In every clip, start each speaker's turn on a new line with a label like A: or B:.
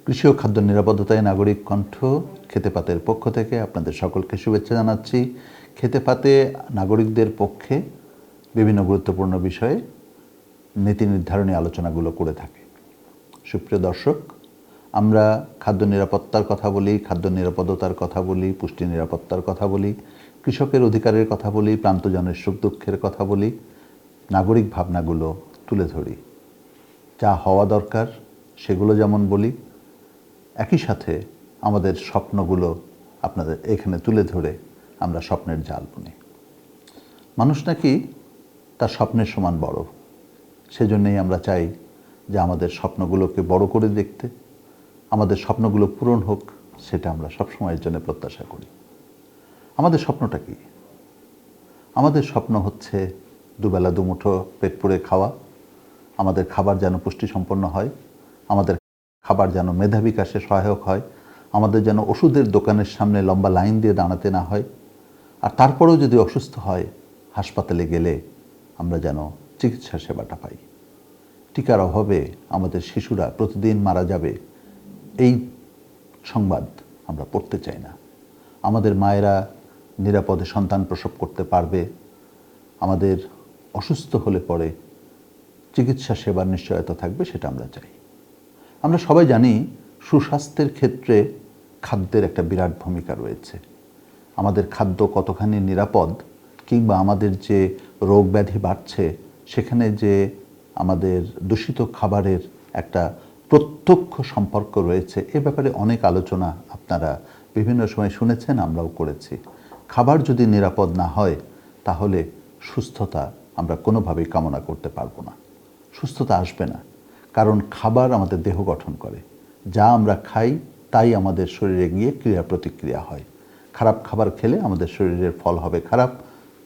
A: কৃষি ও খাদ্য নিরাপত্তায় নাগরিক কণ্ঠ খেতে পাতের পক্ষ থেকে আপনাদের সকলকে শুভেচ্ছা জানাচ্ছি। খেতে পাতে নাগরিকদের পক্ষে বিভিন্ন গুরুত্বপূর্ণ বিষয়ে নীতি নির্ধারণী আলোচনাগুলো করে থাকে। সুপ্রিয় দর্শক, আমরা খাদ্য নিরাপত্তার কথা বলি, খাদ্য নিরাপত্তার কথা বলি, পুষ্টি নিরাপত্তার কথা বলি, কৃষকের অধিকারের কথা বলি, প্রান্তজনের সুখ দুঃখের কথা বলি, নাগরিক ভাবনাগুলো তুলে ধরি। যা হওয়া দরকার সেগুলো যেমন বলি, একই সাথে আমাদের স্বপ্নগুলো আপনাদের এখানে তুলে ধরে আমরা স্বপ্নের জাল বুনি। মানুষ নাকি তার স্বপ্নের সমান বড়, সেজন্যই আমরা চাই যে আমাদের স্বপ্নগুলোকে বড় করে দেখতে, আমাদের স্বপ্নগুলো পূরণ হোক, সেটা আমরা সবসময়ের জন্য প্রত্যাশা করি। আমাদের স্বপ্নটা কি? আমাদের স্বপ্ন হচ্ছে দুবেলা দুমুঠো পেট পুড়ে খাওয়া, আমাদের খাবার যেন পুষ্টিসম্পন্ন হয়, আমাদের খাবার যেন মেধা বিকাশে সহায়ক হয়, আমাদের যেন ওষুধের দোকানের সামনে লম্বা লাইন দিয়ে দাঁড়াতে না হয়, আর তারপরেও যদি অসুস্থ হয় হাসপাতালে গেলে আমরা যেন চিকিৎসা সেবাটা পাই। টিকার অভাবে আমাদের শিশুরা প্রতিদিন মারা যাবে, এই সংবাদ আমরা পড়তে চাই না। আমাদের মায়েরা নিরাপদে সন্তান প্রসব করতে পারবে, আমাদের অসুস্থ হলে পরে চিকিৎসা সেবার নিশ্চয়তা থাকবে, সেটা আমরা চাই। আমরা সবাই জানি সুস্বাস্থ্যের ক্ষেত্রে খাদ্যের একটা বিরাট ভূমিকা রয়েছে। আমাদের খাদ্য কতখানি নিরাপদ, কিংবা আমাদের যে রোগ ব্যাধি বাড়ছে সেখানে যে আমাদের দূষিত খাবারের একটা প্রত্যক্ষ সম্পর্ক রয়েছে, এ ব্যাপারে অনেক আলোচনা আপনারা বিভিন্ন সময় শুনেছেন, আমরাও করেছি। খাবার যদি নিরাপদ না হয় তাহলে সুস্থতা আমরা কোনোভাবেই কামনা করতে পারবো না, সুস্থতা আসবে না। কারণ খাবার আমাদের দেহ গঠন করে, যা আমরা খাই তাই আমাদের শরীরে গিয়ে ক্রিয়া প্রতিক্রিয়া হয়। খারাপ খাবার খেলে আমাদের শরীরের ফল হবে খারাপ,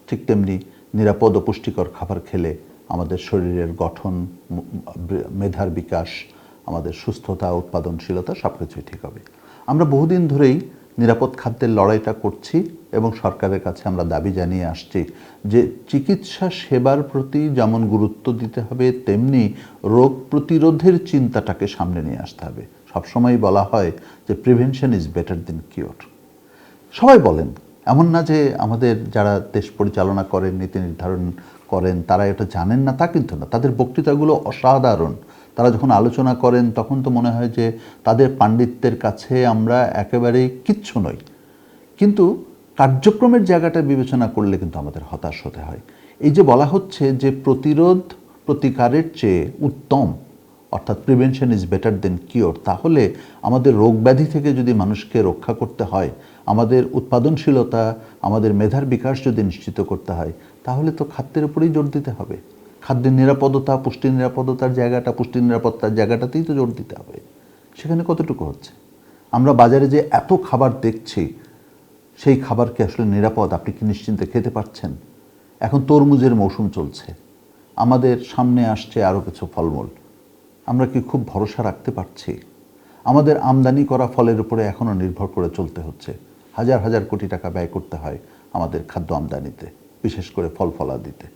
A: ঠিক তেমনি নিরাপদ ও পুষ্টিকর খাবার খেলে আমাদের শরীরের গঠন, মেধার বিকাশ, আমাদের সুস্থতা, উৎপাদনশীলতা সব কিছুই ঠিক হবে। আমরা বহুদিন ধরেই নিরাপদ খাদ্যের লড়াইটা করছি এবং সরকারের কাছে আমরা দাবি জানিয়ে আসছি যে চিকিৎসা সেবার প্রতি যেমন গুরুত্ব দিতে হবে, তেমনি রোগ প্রতিরোধের চিন্তাটাকে সামনে নিয়ে আসতে হবে। সবসময় বলা হয় যে prevention is better then cure. সবাই বলেন, এমন না যে আমাদের যারা দেশ পরিচালনা করেন, নীতি নির্ধারণ করেন, তারা এটা জানেন না, তা কিন্তু না। তাদের বক্তৃতাগুলো অসাধারণ। তারা যখন আলোচনা করেন তখন তো মনে হয় যে তাদের পাণ্ডিত্যের কাছে আমরা একেবারেই কিচ্ছু নই। কিন্তু কার্যক্রমের জায়গাটা বিবেচনা করলে কিন্তু আমাদের হতাশ হতে হয়। এই যে বলা হচ্ছে যে প্রতিরোধ প্রতিকারের চেয়ে উত্তম, অর্থাৎ prevention is better then cure, তাহলে আমাদের রোগ ব্যাধি থেকে যদি মানুষকে রক্ষা করতে হয়, আমাদের উৎপাদনশীলতা, আমাদের মেধার বিকাশ যদি নিশ্চিত করতে হয়, তাহলে তো খাদ্যের উপরেই জোর দিতে হবে। খাদ্যের নিরাপদতা, পুষ্টি নিরাপদতার জায়গাটা, পুষ্টি নিরাপত্তার জায়গাটাতেই তো জোর দিতে হবে। সেখানে কতটুকু হচ্ছে? আমরা বাজারে যে এত খাবার দেখছি, সেই খাবার কি আসলে নিরাপদ? আপনি কি নিশ্চিন্তে খেতে পারছেন? এখন তরমুজের মৌসুম চলছে, আমাদের সামনে আসছে আরও কিছু ফলমূল, আমরা কি খুব ভরসা রাখতে পারছি? আমাদের আমদানি করা ফলের উপরে এখনও নির্ভর করে চলতে হচ্ছে। হাজার হাজার কোটি টাকা ব্যয় করতে হয় আমাদের খাদ্য আমদানিতে, বিশেষ করে ফল ফলাদিতে।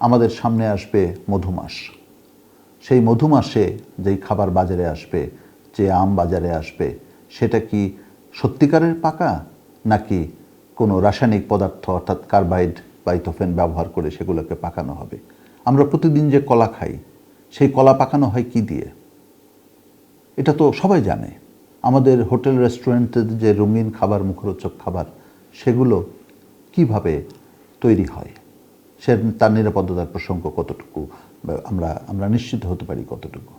A: আমাদের সামনে আসবে মধুমাস, সেই মধুমাসে যেই খাবার বাজারে আসবে, যে আম বাজারে আসবে, সেটা কি সত্যিকারের পাকা, নাকি কোনো রাসায়নিক পদার্থ অর্থাৎ কার্বাইড বা ইথোফেন ব্যবহার করে সেগুলোকে পাকানো হবে? আমরা প্রতিদিন যে কলা খাই, সেই কলা পাকানো হয় কি দিয়ে? এটা তো সবাই জানে। আমাদের হোটেল রেস্টুরেন্টে যে রঙিন খাবার, মুখরোচক খাবার, সেগুলো কিভাবে তৈরি হয়, সে তার নিরাপত্তার প্রসঙ্গ কতটুকু আমরা নিশ্চিত হতে পারি কতটুকু?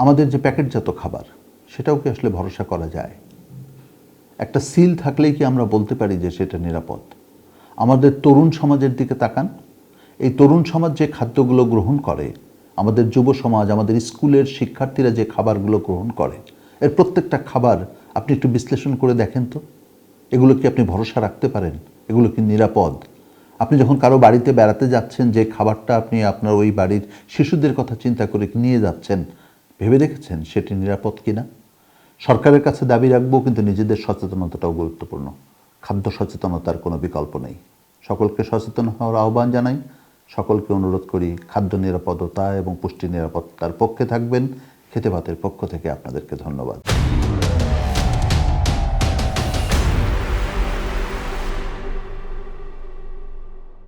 A: আমাদের যে প্যাকেটজাত খাবার, সেটাও কি আসলে ভরসা করা যায়? একটা সিল থাকলেই কি আমরা বলতে পারি যে সেটা নিরাপদ? আমাদের তরুণ সমাজের দিকে তাকান। এই তরুণ সমাজ যে খাদ্যগুলো গ্রহণ করে, আমাদের যুব সমাজ, আমাদের স্কুলের শিক্ষার্থীরা যে খাবারগুলো গ্রহণ করে, এর প্রত্যেকটা খাবার আপনি একটু বিশ্লেষণ করে দেখেন তো, এগুলো কি আপনি ভরসা রাখতে পারেন? এগুলো কি নিরাপদ? আপনি যখন কারো বাড়িতে বেড়াতে যাচ্ছেন, যে খাবারটা আপনি আপনার ওই বাড়ির শিশুদের কথা চিন্তা করে নিয়ে যাচ্ছেন, ভেবে দেখেছেন সেটি নিরাপদ কিনা? সরকারের কাছে দাবি রাখবো, কিন্তু নিজেদের সচেতনতাটাও গুরুত্বপূর্ণ। খাদ্য সচেতনতার কোনো বিকল্প নেই। সকলকে সচেতন হওয়ার আহ্বান জানাই। সকলকে অনুরোধ করি খাদ্য নিরাপত্তা এবং পুষ্টি নিরাপত্তার পক্ষে থাকবেন খেতে ভাতের পক্ষ থেকে আপনাদেরকে ধন্যবাদ।